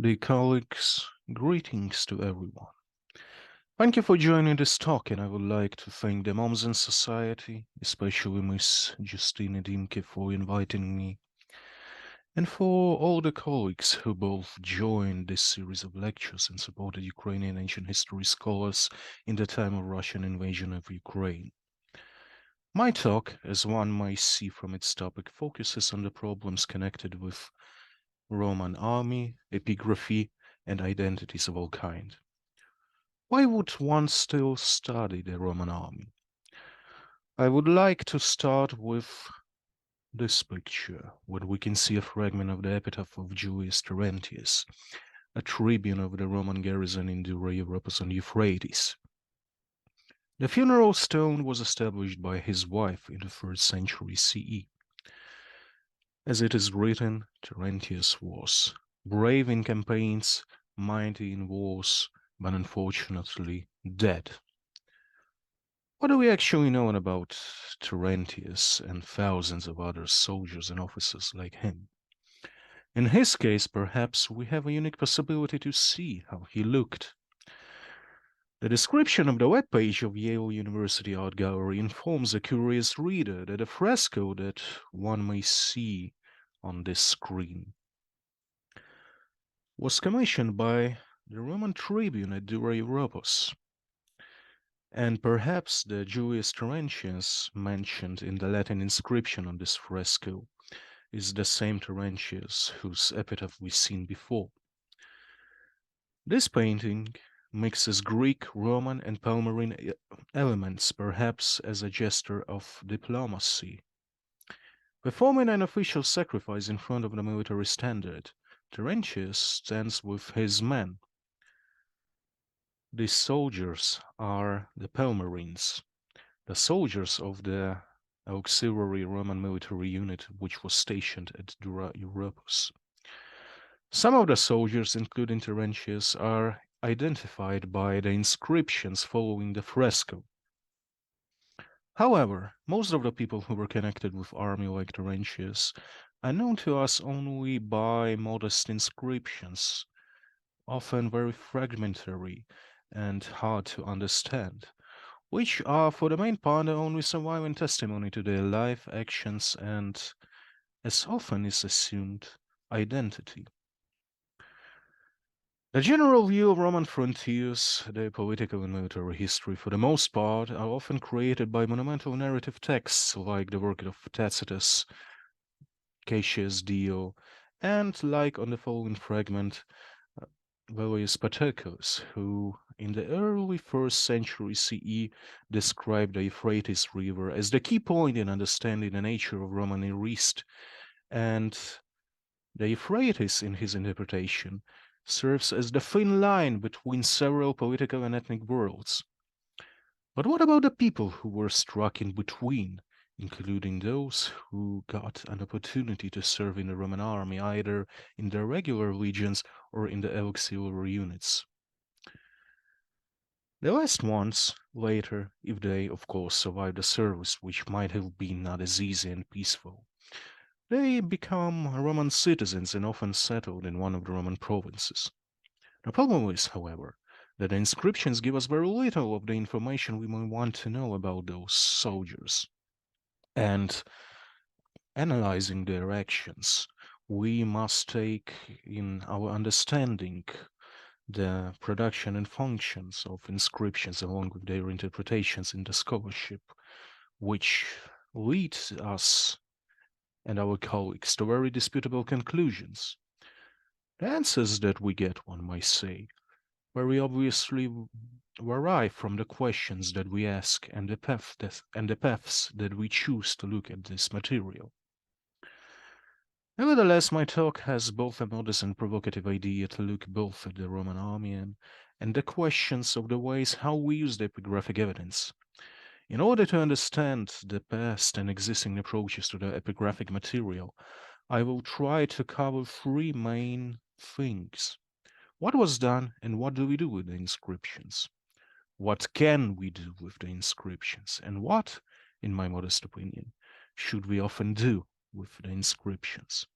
Dear colleagues, greetings to everyone. Thank you for joining this talk, and I would like to thank the Mommsen Society, especially Miss Justina Dimke, for inviting me, and for all the colleagues who both joined this series of lectures and supported Ukrainian ancient history scholars in the time of Russian invasion of Ukraine. My talk, as one may see from its topic, focuses on the problems connected with Roman army, epigraphy, and identities of all kinds. Why would one still study the Roman army? I would like to start with this picture, where we can see a fragment of the epitaph of Julius Terentius, a tribune of the Roman garrison in Dura Europus on Euphrates. The funeral stone was established by his wife in the 1st century CE. As it is written, Terentius was brave in campaigns, mighty in wars, but unfortunately dead. What do we actually know about Terentius and thousands of other soldiers and officers like him? In his case, perhaps we have a unique possibility to see how he looked. The description of the webpage of Yale University Art Gallery informs a curious reader that a fresco that one may see on this screen was commissioned by the Roman tribune at Dura Europus. And perhaps the Julius Terentius mentioned in the Latin inscription on this fresco is the same Terentius whose epitaph we've seen before. This painting mixes Greek, Roman, and Palmyrene elements, perhaps as a gesture of diplomacy. Performing an official sacrifice in front of the military standard, Terentius stands with his men. These soldiers are the Palmyrenes, the soldiers of the auxiliary Roman military unit which was stationed at Dura Europus. Some of the soldiers, including Terentius, are identified by the inscriptions following the fresco. However, most of the people who were connected with army like Terentius are known to us only by modest inscriptions, often very fragmentary and hard to understand, which are for the main part only surviving testimony to their life, actions, and, as often is assumed, identity. The general view of Roman frontiers, their political and military history, for the most part, are often created by monumental narrative texts like the work of Tacitus, Cassius Dio, and, like on the following fragment, Valerius Paterculus, who in the early 1st century CE described the Euphrates River as the key point in understanding the nature of Roman Near East, and the Euphrates, in his interpretation, serves as the thin line between several political and ethnic worlds. But what about the people who were struck in between, including those who got an opportunity to serve in the Roman army, either in the regular legions or in the auxiliary units? The last ones, later, if they, of course, survived the service, which might have been not as easy and peaceful, they become Roman citizens and often settled in one of the Roman provinces. The problem is, however, that the inscriptions give us very little of the information we might want to know about those soldiers. And analyzing their actions, we must take in our understanding the production and functions of inscriptions along with their interpretations in the scholarship, which leads us and our colleagues to very disputable conclusions. The answers that we get, one might say, very obviously vary from the questions that we ask and the paths that we choose to look at this material. Nevertheless, my talk has both a modest and provocative idea to look both at the Roman army and the questions of the ways how we use the epigraphic evidence. In order to understand the past and existing approaches to the epigraphic material, I will try to cover three main things. What was done and what do we do with the inscriptions? What can we do with the inscriptions? And what, in my modest opinion, should we often do with the inscriptions?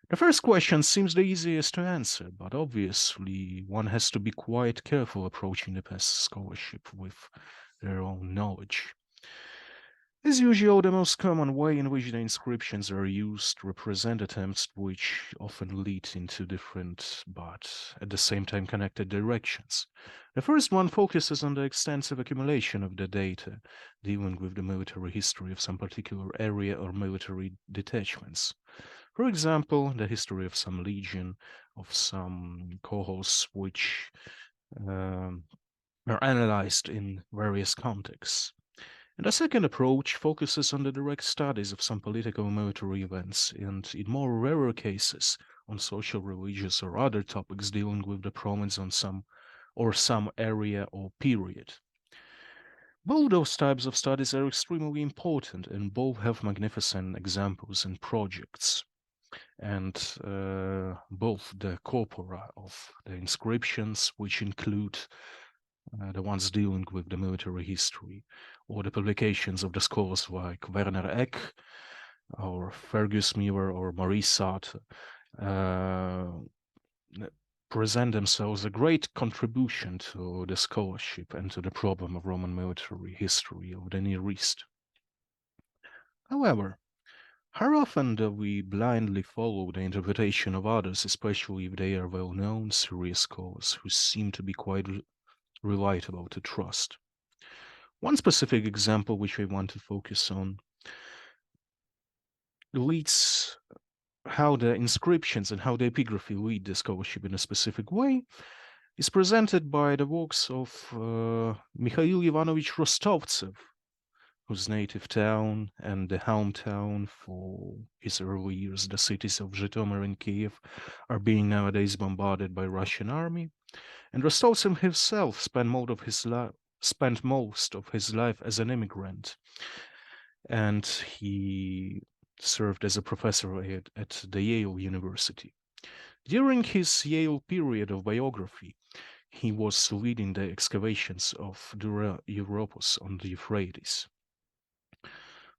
The first question seems the easiest to answer, but obviously one has to be quite careful approaching the past scholarship with their own knowledge. As usual, the most common way in which the inscriptions are used represent attempts which often lead into different but at the same time connected directions. The first one focuses on the extensive accumulation of the data dealing with the military history of some particular area or military detachments. For example, the history of some legion, of some cohorts which um, are analyzed in various contexts. And the second approach focuses on the direct studies of some political and military events, and in more rarer cases, on social, religious, or other topics dealing with the province on some area or period. Both those types of studies are extremely important, and both have magnificent examples and projects. And both the corpora of the inscriptions, which include the ones dealing with the military history, or the publications of the scholars like Werner Eck, or Fergus Muir, or Maurice Sartre, uh, present themselves a great contribution to the scholarship and to the problem of Roman military history of the Near East. However, how often do we blindly follow the interpretation of others, especially if they are well-known, serious scholars who seem to be quite relatable to trust? One specific example which I want to focus on leads how the inscriptions and how the epigraphy lead the scholarship in a specific way is presented by the works of Mikhail Ivanovich Rostovtsev, whose native town and the hometown for his early years, the cities of Zhytomyr and Kiev, are being nowadays bombarded by Russian army. And Rostovtsev himself spent most of his life as an immigrant, and he served as a professor at the Yale University. During his Yale period of biography, he was leading the excavations of Dura Europos on the Euphrates.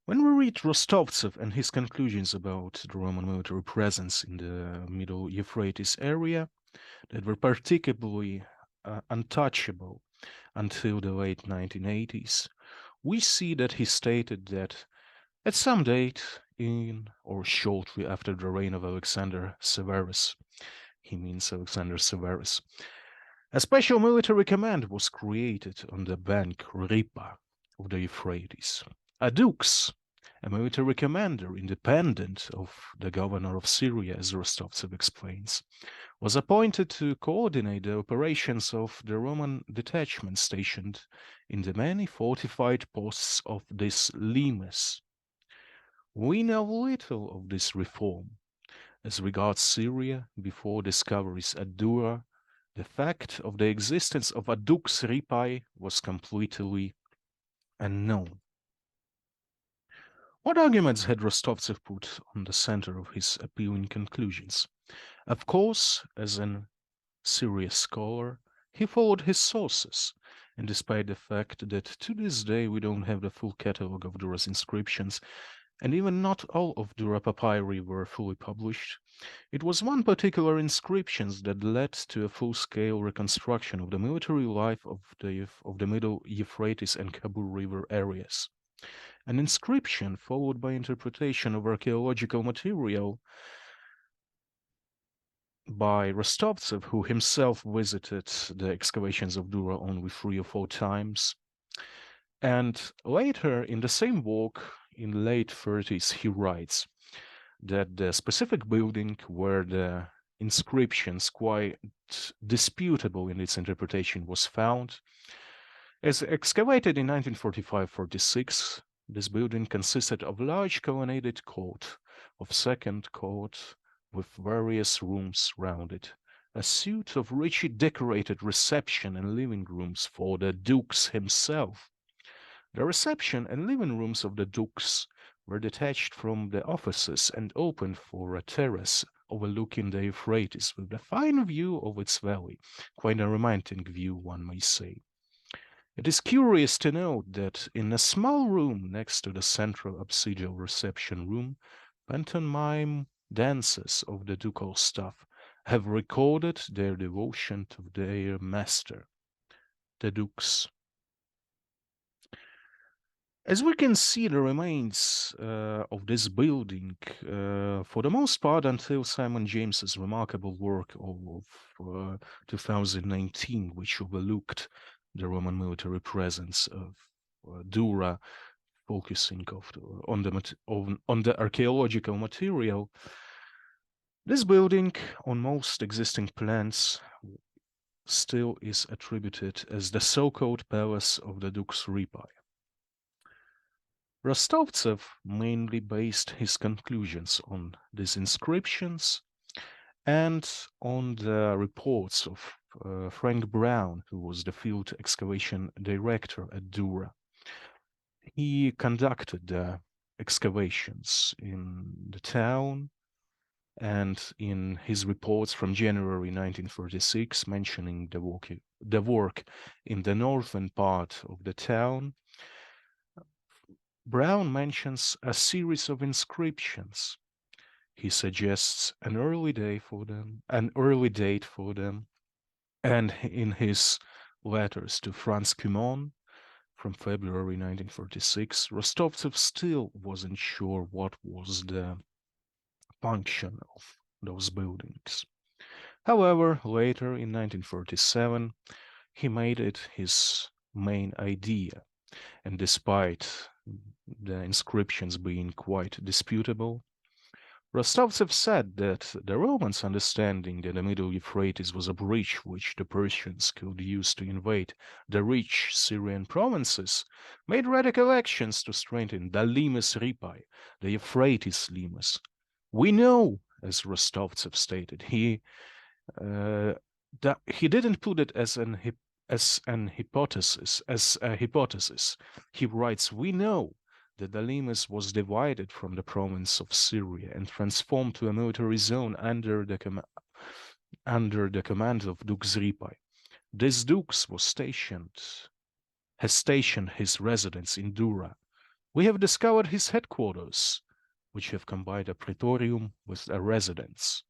When we read Rostovtsev and his conclusions about the Roman military presence in the Middle Euphrates area that were particularly untouchable until the late 1980s, we see that he stated that at some date in or shortly after the reign of Alexander Severus, he means Alexander Severus, a special military command was created on the bank Ripa of the Euphrates. A dux, a military commander independent of the governor of Syria, as Rostovtsev explains, was appointed to coordinate the operations of the Roman detachment stationed in the many fortified posts of this limes. We know little of this reform. As regards Syria, before discoveries at Dura, the fact of the existence of a dux ripae was completely unknown. What arguments had Rostovtsev put on the center of his appealing conclusions? Of course, as an serious scholar, he followed his sources, and despite the fact that to this day we don't have the full catalogue of Dura's inscriptions, and even not all of Dura papyri were fully published, it was one particular inscription that led to a full-scale reconstruction of the military life of the Middle Euphrates and Khabur River areas. An inscription followed by interpretation of archaeological material by Rostovtsev, who himself visited the excavations of Dura only 3 or 4 times. And later in the same work, in late 30s, he writes that the specific building where the inscriptions, quite disputable in its interpretation, was found, as excavated in 1945-46, this building consisted of large colonnaded court, of second court, with various rooms round it, a suite of richly decorated reception and living rooms for the dux himself. The reception and living rooms of the dux were detached from the offices and opened for a terrace overlooking the Euphrates with a fine view of its valley, quite a romantic view, one may say. It is curious to note that in a small room next to the central absidal reception room, pantomime dancers of the ducal staff have recorded their devotion to their master, the dukes. As we can see, the remains of this building, for the most part, until Simon James's remarkable work of 2019, which overlooked the Roman military presence of Dura, focusing on the archaeological material. This building, on most existing plans, still is attributed as the so-called Palace of the Dux Ripae. Rostovtsev mainly based his conclusions on these inscriptions and on the reports of Frank Brown, who was the field excavation director at Dura. He conducted the excavations in the town, and in his reports from January 1946, mentioning the work in the northern part of the town, Brown mentions a series of inscriptions. He suggests an early date for them, and in his letters to Franz Cumon from February 1946, Rostovtsev still wasn't sure what was the function of those buildings. However, later in 1947, he made it his main idea, and despite the inscriptions being quite disputable, Rostovtsev said that the Romans' understanding that the Middle Euphrates was a bridge which the Persians could use to invade the rich Syrian provinces made radical actions to strengthen the Limes Ripae, the Euphrates Limes. We know, as Rostovtsev stated, he didn't put it as a hypothesis. He writes, we know that the Limes was divided from the province of Syria and transformed to a military zone under the command of Dux Ripae. This Dux has stationed his residence in Dura. We have discovered his headquarters, which have combined a praetorium with a residence.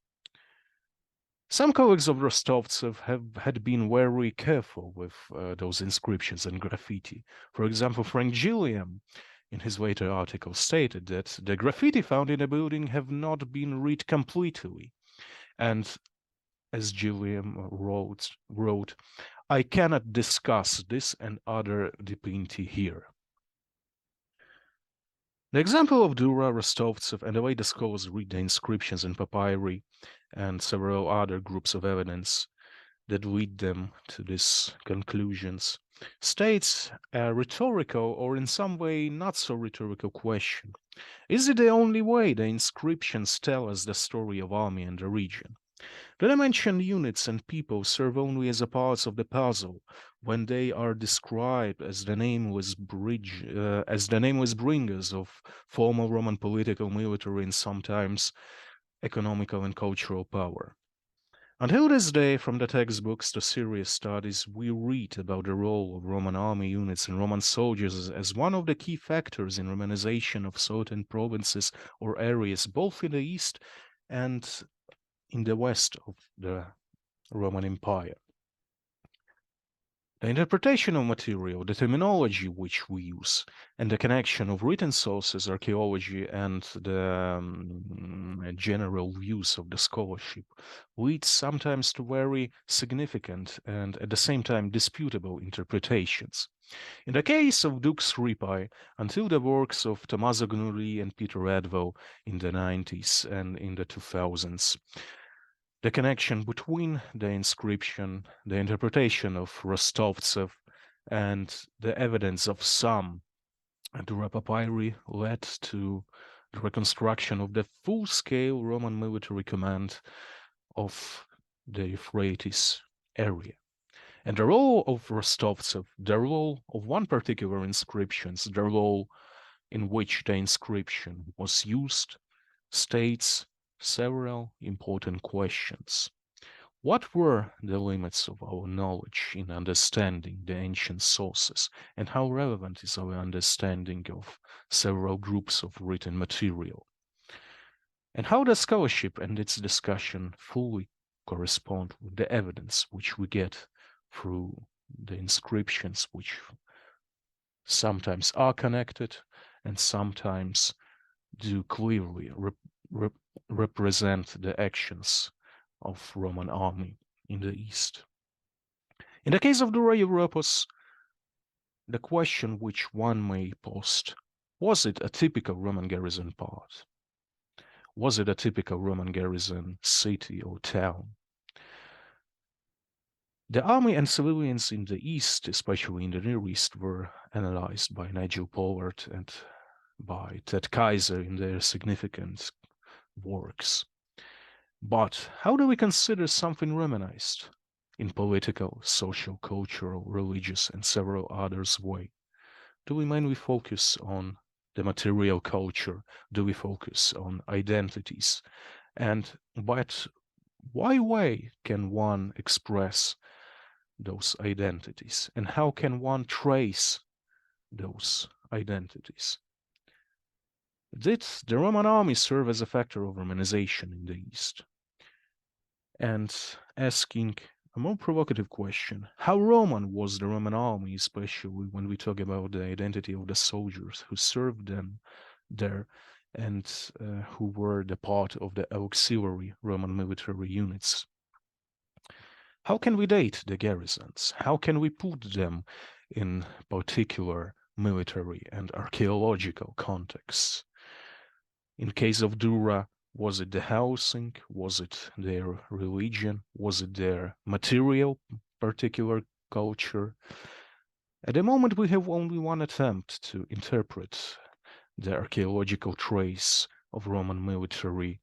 Some colleagues of Rostovtsev had been very careful with those inscriptions and graffiti. For example, Frank Gilliam, in his later article, stated that the graffiti found in the building have not been read completely. And as Gilliam wrote, I cannot discuss this and other dipinti here. The example of Dura, Rostovtsev, and the way the scholars read the inscriptions and papyri and several other groups of evidence that lead them to these conclusions states a rhetorical or in some way not so rhetorical question. Is it the only way the inscriptions tell us the story of army and the region? The dimensioned units and people serve only as a parts of the puzzle when they are described as the nameless bringers of former Roman political, military, and sometimes economical and cultural power. Until this day, from the textbooks to serious studies, we read about the role of Roman army units and Roman soldiers as one of the key factors in Romanization of certain provinces or areas, both in the east and in the west of the Roman Empire. The interpretation of material, the terminology which we use, and the connection of written sources, archaeology, and the general views of the scholarship leads sometimes to very significant and at the same time disputable interpretations. In the case of Dux Ripae, until the works of Tommaso Gnuri and Peter Advo in the 90s and in the 2000s, the connection between the inscription, the interpretation of Rostovtsev, and the evidence of some Dura papyri led to the reconstruction of the full-scale Roman military command of the Euphrates area. And the role of Rostovtsev, the role of one particular inscription, the role in which the inscription was used, states several important questions. What were the limits of our knowledge in understanding the ancient sources, and how relevant is our understanding of several groups of written material? And how does scholarship and its discussion fully correspond with the evidence which we get through the inscriptions, which sometimes are connected and sometimes do clearly represent the actions of Roman army in the East. In the case of Dura Europos, the question which one may post, was it a typical Roman garrison part? Was it a typical Roman garrison city or town? The army and civilians in the East, especially in the Near East, were analyzed by Nigel Pollard and by Ted Kaiser in their significant works. But how do we consider something Romanized in political, social, cultural, religious, and several others way? Do we mainly focus on the material culture? Do we focus on identities? And but why way can one express those identities? And how can one trace those identities? Did the Roman army serve as a factor of Romanization in the East? And asking a more provocative question, how Roman was the Roman army, especially when we talk about the identity of the soldiers who served them there and who were the part of the auxiliary Roman military units? How can we date the garrisons? How can we put them in particular military and archaeological contexts? In case of Dura, was it the housing? Was it their religion? Was it their material, particular culture? At the moment, we have only one attempt to interpret the archaeological trace of Roman military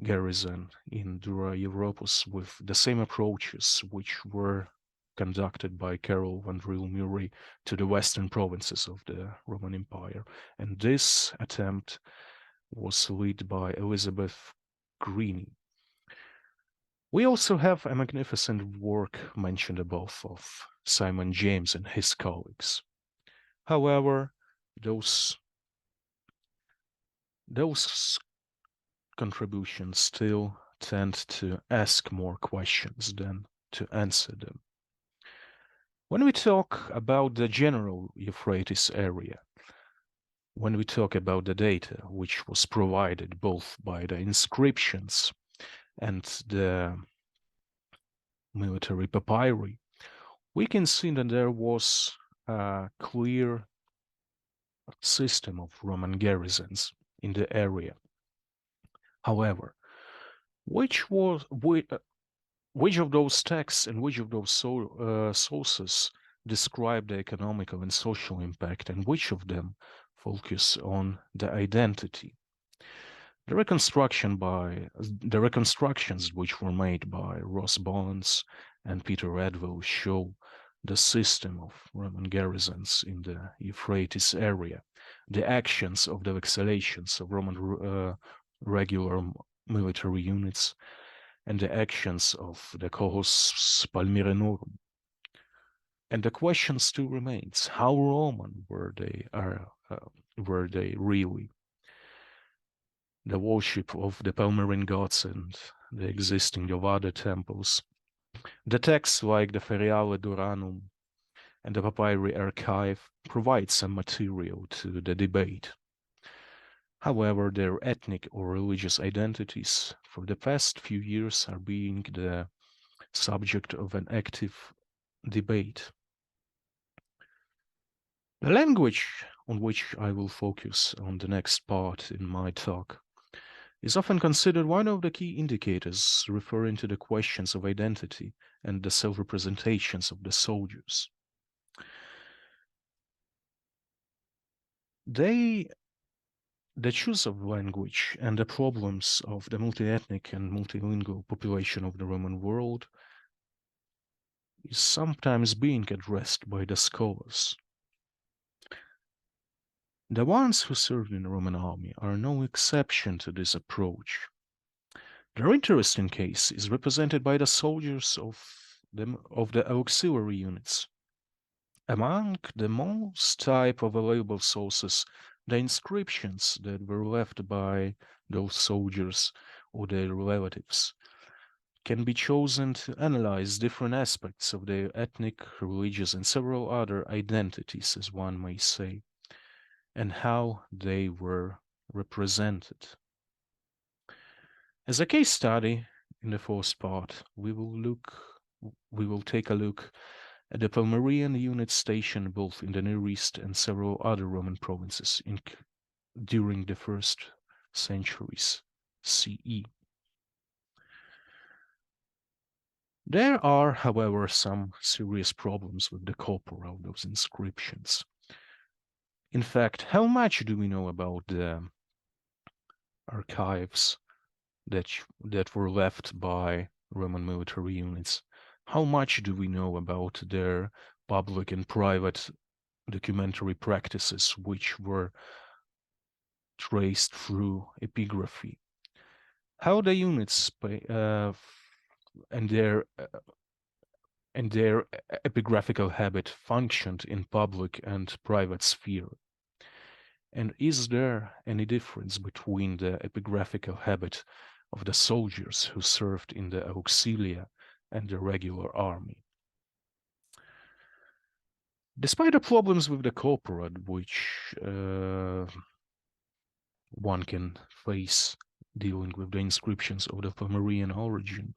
garrison in Dura Europos with the same approaches which were conducted by Carol van Driel Murray to the western provinces of the Roman Empire. And this attempt was led by Elizabeth Greene. We also have a magnificent work mentioned above of Simon James and his colleagues. However, those contributions still tend to ask more questions than to answer them. When we talk about the general Euphrates area, when we talk about the data which was provided both by the inscriptions and the military papyri, we can see that there was a clear system of Roman garrisons in the area. However, which of those texts and which of those sources describe the economical and social impact, and which of them focus on the identity? The reconstructions which were made by Ross Bollens and Peter Redville show the system of Roman garrisons in the Euphrates area, the actions of the vacillations of Roman regular military units, and the actions of the cohorts Palmyrenorum. And the question still remains: how Roman were they really? The worship of the Palmyrene gods and the existing of other temples. The texts like the Feriale Duranum and the Papyri Archive provide some material to the debate. However, their ethnic or religious identities for the past few years are being the subject of an active debate. The language on which I will focus on the next part in my talk is often considered one of the key indicators referring to the questions of identity and the self-representations of the soldiers. The choice of language and the problems of the multi-ethnic and multilingual population of the Roman world is sometimes being addressed by the scholars. The ones who served in the Roman army are no exception to this approach. Their interesting case is represented by the soldiers of the auxiliary units. Among the most type of available sources, the inscriptions that were left by those soldiers or their relatives, can be chosen to analyze different aspects of their ethnic, religious, and several other identities, as one may say, and how they were represented. As a case study, in the first part, we will take a look at the Palmyrean unit stationed both in the Near East and several other Roman provinces during the first centuries CE. There are, however, some serious problems with the corpora of those inscriptions. In fact, how much do we know about the archives that were left by Roman military units? How much do we know about their public and private documentary practices, which were traced through epigraphy? How the units and their epigraphical habit functioned in public and private sphere? And is there any difference between the epigraphical habit of the soldiers who served in the auxilia and the regular army? Despite the problems with the corpora, which one can face dealing with the inscriptions of the Palmyrean origin,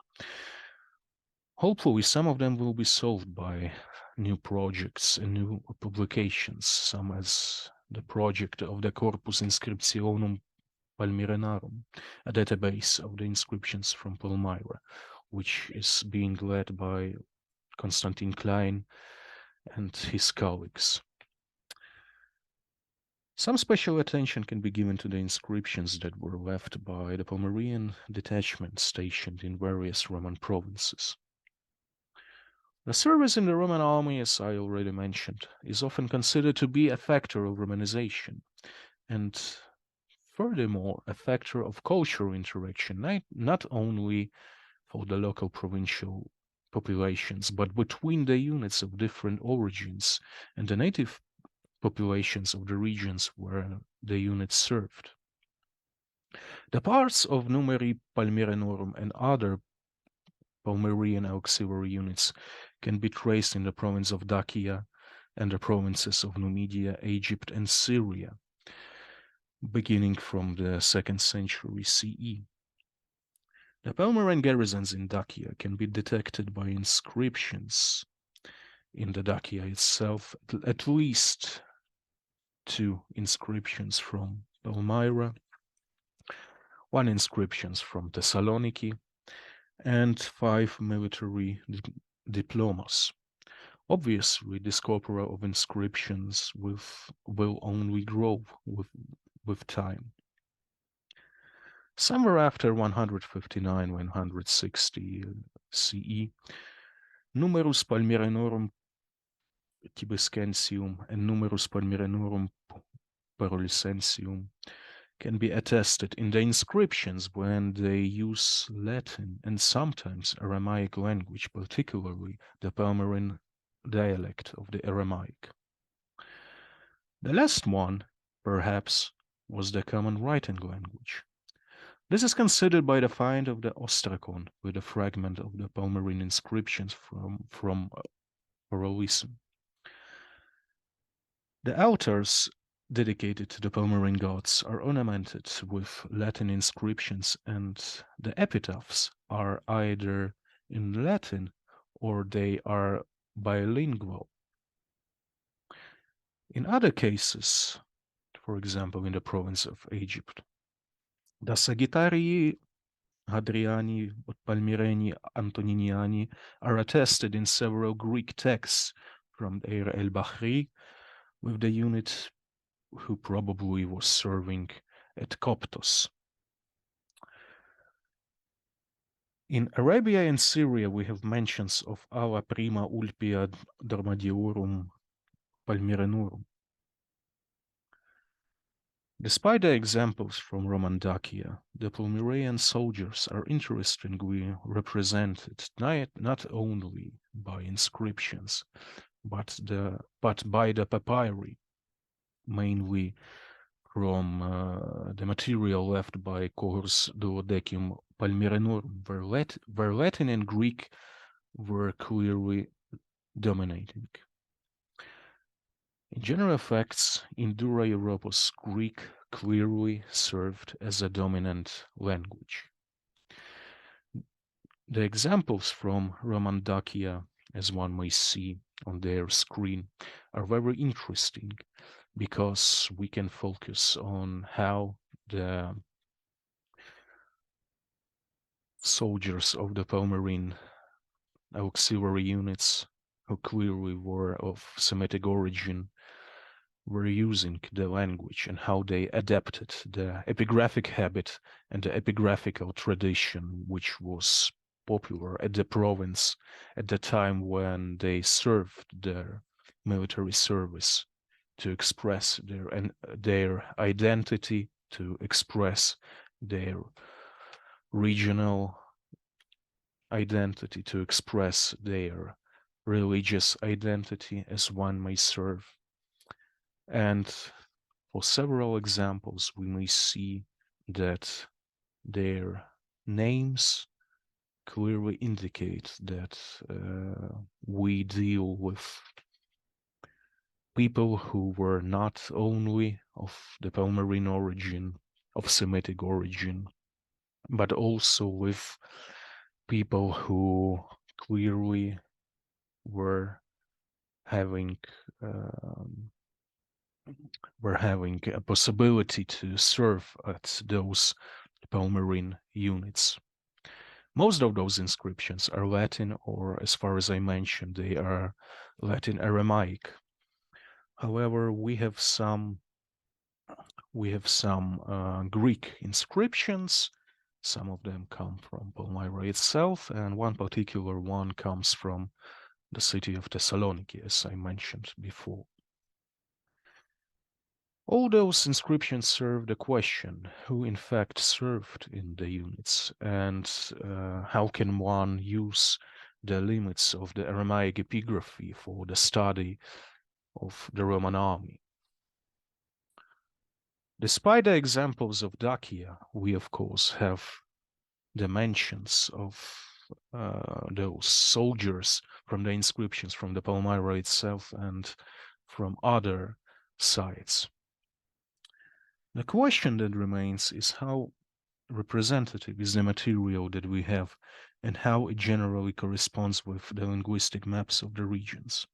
hopefully some of them will be solved by new projects and new publications, some as the project of the Corpus Inscriptionum Palmyrenarum, a database of the inscriptions from Palmyra, which is being led by Konstantin Klein and his colleagues. Some special attention can be given to the inscriptions that were left by the Palmyrean detachment stationed in various Roman provinces. The service in the Roman army, as I already mentioned, is often considered to be a factor of Romanization, and furthermore a factor of cultural interaction, not only for the local provincial populations, but between the units of different origins and the native populations of the regions where the units served. The parts of Numeri Palmyrenorum and other Palmyrean auxiliary units can be traced in the province of Dacia and the provinces of Numidia, Egypt, and Syria, beginning from the 2nd century CE. The Palmyrean garrisons in Dacia can be detected by inscriptions in the Dacia itself, at least 2 inscriptions from Palmyra, 1 inscription from Thessaloniki, and 5 military diplomas. Obviously, this corpora of inscriptions will only grow with time. Somewhere after 159-160 CE, Numerus Palmyrenorum Tibescensium and Numerus Palmyrenorum Parolicensium can be attested in the inscriptions when they use Latin and sometimes Aramaic language, particularly the Palmyrean dialect of the Aramaic. The last one, perhaps, was the common writing language. This is considered by the find of the Ostrakon with a fragment of the Palmyrean inscriptions from Parolisen. The altars dedicated to the Palmyrean gods are ornamented with Latin inscriptions, and the epitaphs are either in Latin or they are bilingual. In other cases, for example in the province of Egypt, the Sagittarii Hadriani, Palmyreni, Antoniniani are attested in several Greek texts from Deir el-Bahri, with the unit who probably was serving at Coptos. In Arabia and Syria, we have mentions of Alla Prima Ulpia Dromediorum Palmyrenorum. Despite the examples from Roman Dacia, the Palmyrean soldiers are interestingly represented not only by inscriptions, but by the papyri, mainly from the material left by cohors duodecim palmyrenorum, where Latin and Greek were clearly dominating. In general facts, in Dura Europos, Greek clearly served as a dominant language. The examples from Roman Dacia, as one may see on their screen, are very interesting because we can focus on how the soldiers of the Palmyrene auxiliary units, who clearly were of Semitic origin, were using the language and how they adapted the epigraphic habit and the epigraphical tradition which was popular at the province at the time when they served their military service, to express their identity, to express their regional identity, to express their religious identity, as one may serve. And for several examples, we may see that their names clearly indicate that we deal with people who were not only of the Palmyrene origin, of Semitic origin, but also with people who clearly were having a possibility to serve at those Palmyrene units. Most of those inscriptions are Latin, or as far as I mentioned, they are Latin Aramaic. However, we have some Greek inscriptions. Some of them come from Palmyra itself, and one particular one comes from the city of Thessaloniki, as I mentioned before. All those inscriptions serve the question who in fact served in the units, and how can one use the limits of the Aramaic epigraphy for the study of the Roman army. Despite the examples of Dacia, we of course have the mentions of those soldiers from the inscriptions from the Palmyra itself and from other sites. The question that remains is how representative is the material that we have and how it generally corresponds with the linguistic maps of the regions.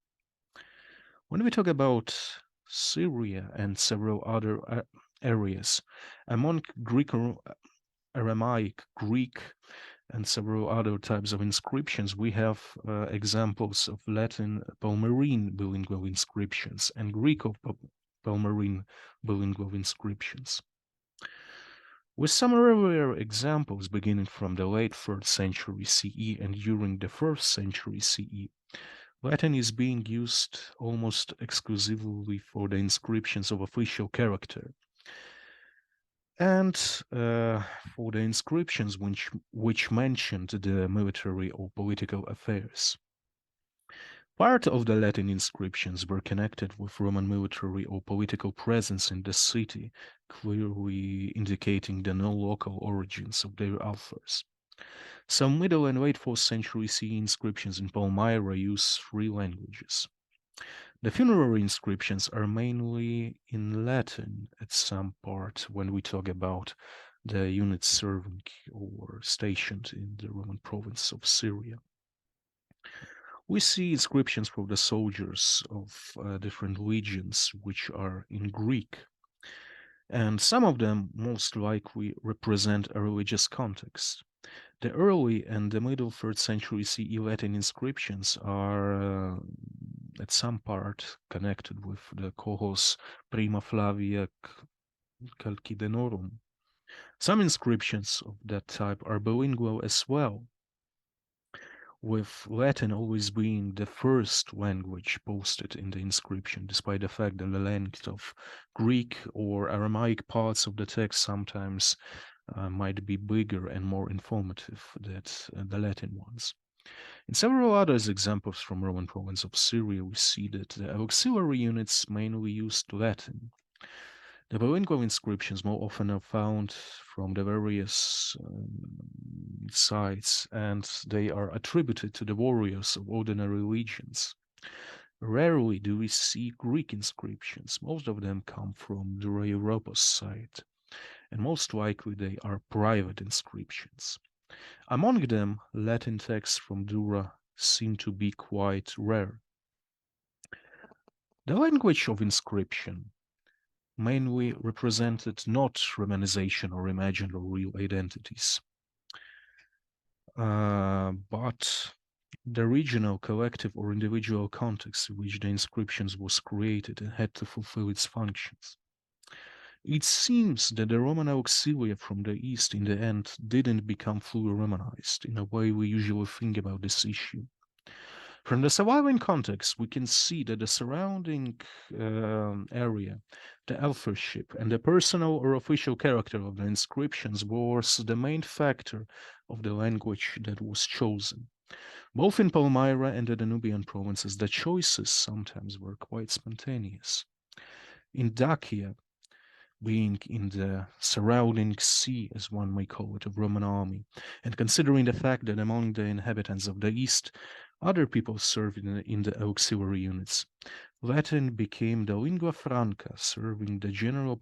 When we talk about Syria and several other areas, among Greek, Aramaic, Greek, and several other types of inscriptions, we have examples of Latin Palmyrene bilingual inscriptions and Greek of Palmyrene bilingual inscriptions. With some earlier examples beginning from the late 3rd century CE and during the 1st century CE, Latin is being used almost exclusively for the inscriptions of official character and for the inscriptions which mentioned the military or political affairs. Part of the Latin inscriptions were connected with Roman military or political presence in the city, clearly indicating the non-local origins of their authors. Some Middle and late 4th century CE inscriptions in Palmyra use 3 languages. The funerary inscriptions are mainly in Latin at some part when we talk about the units serving or stationed in the Roman province of Syria. We see inscriptions for the soldiers of different legions which are in Greek, and some of them most likely represent a religious context. The early and the middle 3rd century CE Latin inscriptions are at some part connected with the cohos Prima Flavia Chalcidenorum. Some inscriptions of that type are bilingual as well, with Latin always being the first language posted in the inscription, despite the fact that the length of Greek or Aramaic parts of the text sometimes might be bigger and more informative than the Latin ones. In several other examples from Roman province of Syria, we see that the auxiliary units mainly used Latin. The bilingual inscriptions more often are found from the various sites, and they are attributed to the warriors of ordinary legions. Rarely do we see Greek inscriptions. Most of them come from Dura Europos site, and most likely they are private inscriptions. Among them, Latin texts from Dura seem to be quite rare. The language of inscription mainly represented not Romanization or imagined or real identities, but the regional, collective, or individual context in which the inscriptions was created and had to fulfill its functions. It seems that the Roman auxilia from the East in the end didn't become fully Romanized in a way we usually think about this issue. From the surviving context, we can see that the surrounding area, the authorship, and the personal or official character of the inscriptions was the main factor of the language that was chosen. Both in Palmyra and the Danubian provinces, the choices sometimes were quite spontaneous. In Dacia, being in the surrounding sea, as one may call it, of Roman army, and considering the fact that among the inhabitants of the East, other people served in the auxiliary units, Latin became the lingua franca, serving the general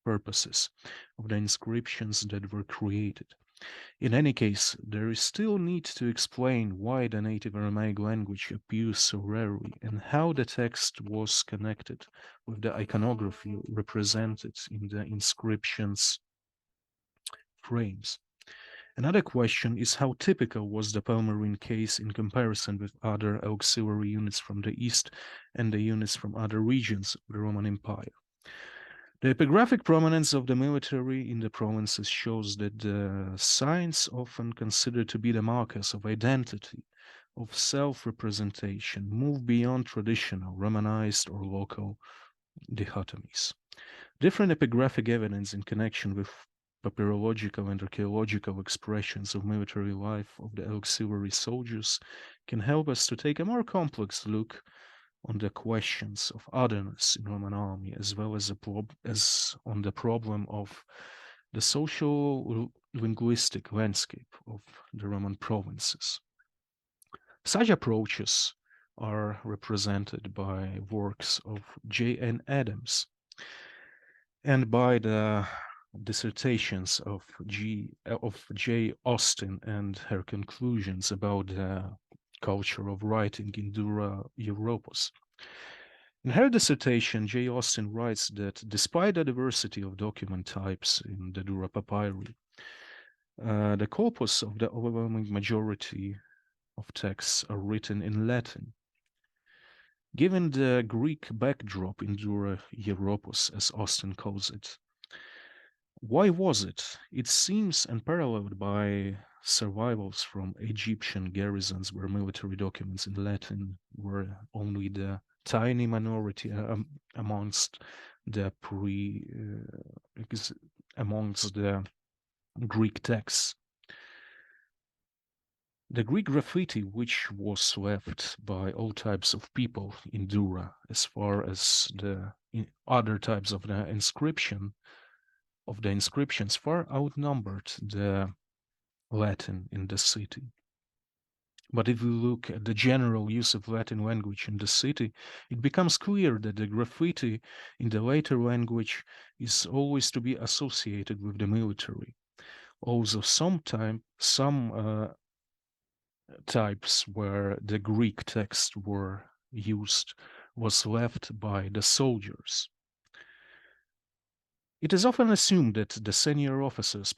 purposes of the inscriptions that were created. In any case, there is still need to explain why the native Aramaic language appears so rarely and how the text was connected with the iconography represented in the inscriptions frames. Another question is how typical was the Palmyrene case in comparison with other auxiliary units from the east and the units from other regions of the Roman Empire. The epigraphic prominence of the military in the provinces shows that the signs often considered to be the markers of identity, of self-representation, move beyond traditional, Romanized or local dichotomies. Different epigraphic evidence in connection with papyrological and archaeological expressions of military life of the auxiliary soldiers can help us to take a more complex look on the questions of otherness in Roman army, as well as on the problem of the social linguistic landscape of the Roman provinces. Such approaches are represented by works of J.N. Adams and by the dissertations of J. Austin and her conclusions about the culture of writing in Dura Europos. In her dissertation, J. Austin writes that despite the diversity of document types in the Dura papyri, the corpus of the overwhelming majority of texts are written in Latin. Given the Greek backdrop in Dura Europos, as Austin calls it, why was it? It seems unparalleled by survivals from Egyptian garrisons where military documents in Latin were only the tiny minority amongst the Greek texts. The Greek graffiti, which was left by all types of people in Dura, as far as the other types of the inscriptions far outnumbered the Latin in the city. But if we look at the general use of Latin language in the city, it becomes clear that the graffiti in the later language is always to be associated with the military. Also, some types where the Greek texts were used was left by the soldiers. It is often assumed that the senior officers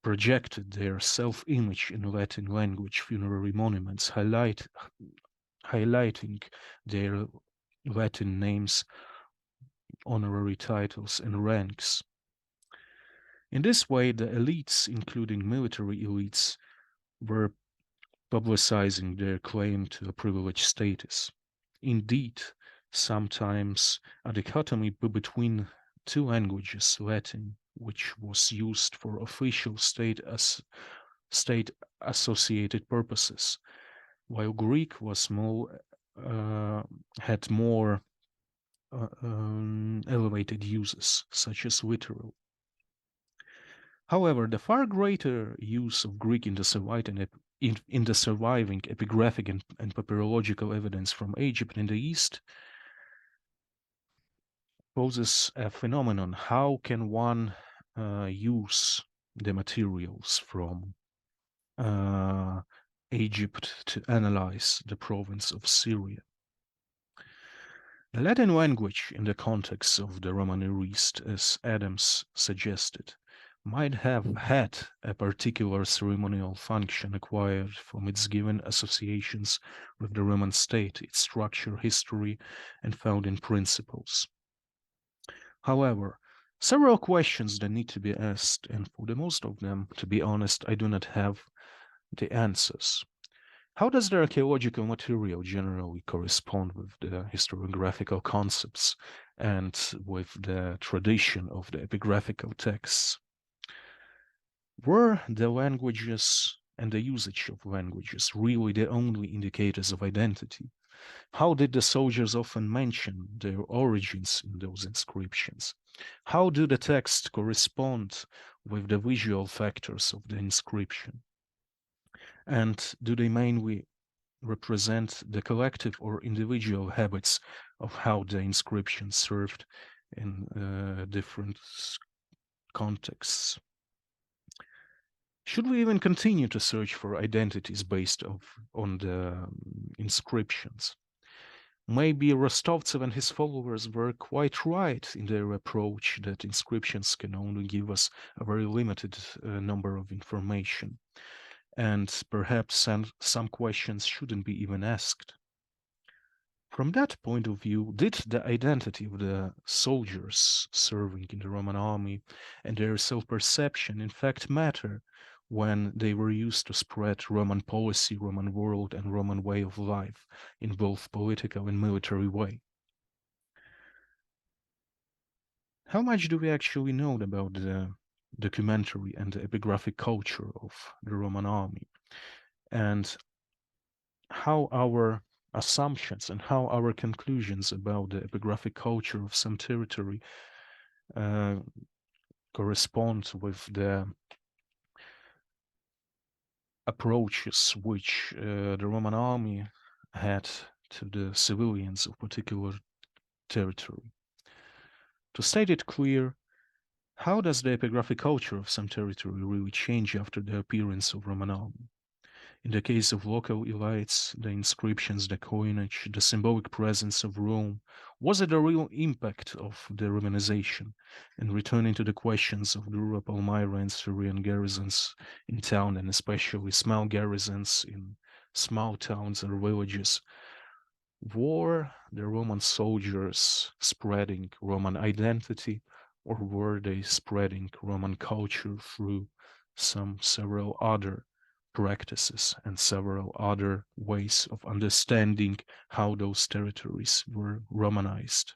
projected their self-image in Latin language funerary monuments, highlighting their Latin names, honorary titles, and ranks. In this way, the elites, including military elites, were publicizing their claim to a privileged status. Indeed, sometimes a dichotomy between two languages, Latin, which was used for official state-associated purposes, while Greek was had more elevated uses, such as literal. However, the far greater use of Greek in the surviving epigraphic and papyrological evidence from Egypt in the East poses a phenomenon. How can one use the materials from Egypt to analyze the province of Syria? The Latin language, in the context of the Roman Near East, as Adams suggested, might have had a particular ceremonial function acquired from its given associations with the Roman state, its structure, history, and founding principles. However, several questions that need to be asked, and for the most of them, to be honest, I do not have the answers. How does the archaeological material generally correspond with the historiographical concepts and with the tradition of the epigraphical texts? Were the languages and the usage of languages really the only indicators of identity? How did the soldiers often mention their origins in those inscriptions? How do the texts correspond with the visual factors of the inscription? And do they mainly represent the collective or individual habits of how the inscription served in different contexts? Should we even continue to search for identities based on the inscriptions? Maybe Rostovtsev and his followers were quite right in their approach that inscriptions can only give us a very limited number of information. And perhaps some questions shouldn't be even asked. From that point of view, did the identity of the soldiers serving in the Roman army and their self-perception in fact matter when they were used to spread Roman policy, Roman world, and Roman way of life in both political and military way? How much do we actually know about the documentary and the epigraphic culture of the Roman army? And how our assumptions and how our conclusions about the epigraphic culture of some territory correspond with the approaches which the Roman army had to the civilians of particular territory. To state it clear, how does the epigraphic culture of some territory really change after the appearance of Roman army? In the case of local elites, the inscriptions, the coinage, the symbolic presence of Rome, was it a real impact of the Romanization? And returning to the questions of the rural Palmyra and Syrian garrisons in town, and especially small garrisons in small towns or villages, were the Roman soldiers spreading Roman identity, or were they spreading Roman culture through several other practices and several other ways of understanding how those territories were Romanized?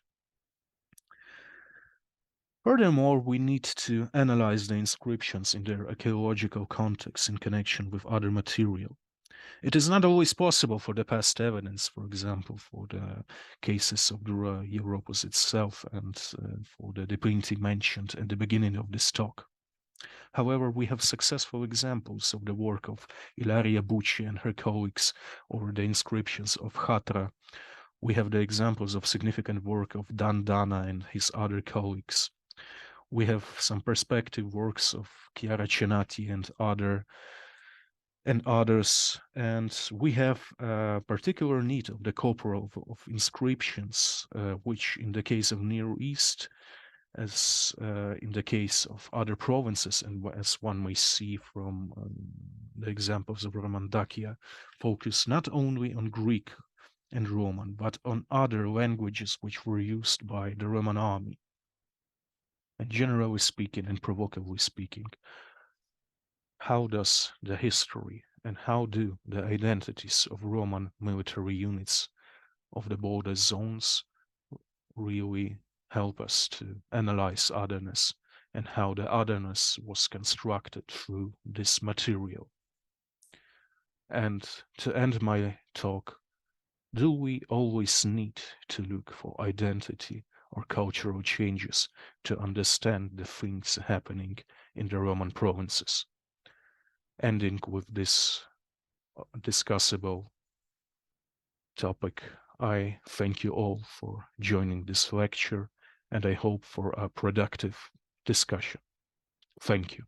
Furthermore, we need to analyze the inscriptions in their archaeological context in connection with other material. It is not always possible for the past evidence, for example, for the cases of the Europos itself and for the deprinting mentioned at the beginning of this talk. However, we have successful examples of the work of Ilaria Bucci and her colleagues over the inscriptions of Hatra. We have the examples of significant work of Dan Dana and his other colleagues. We have some perspective works of Chiara Cenati and others, and we have a particular need of the corpora of inscriptions, which in the case of Near East, as in the case of other provinces, and as one may see from the examples of Roman Dacia, focus not only on Greek and Roman, but on other languages which were used by the Roman army. And generally speaking, and provocatively speaking, how does the history and how do the identities of Roman military units of the border zones really help us to analyze otherness and how the otherness was constructed through this material? And to end my talk, Do we always need to look for identity or cultural changes to understand the things happening in the Roman provinces? Ending with this discussable topic, I thank you all for joining this lecture, and I hope for a productive discussion. Thank you.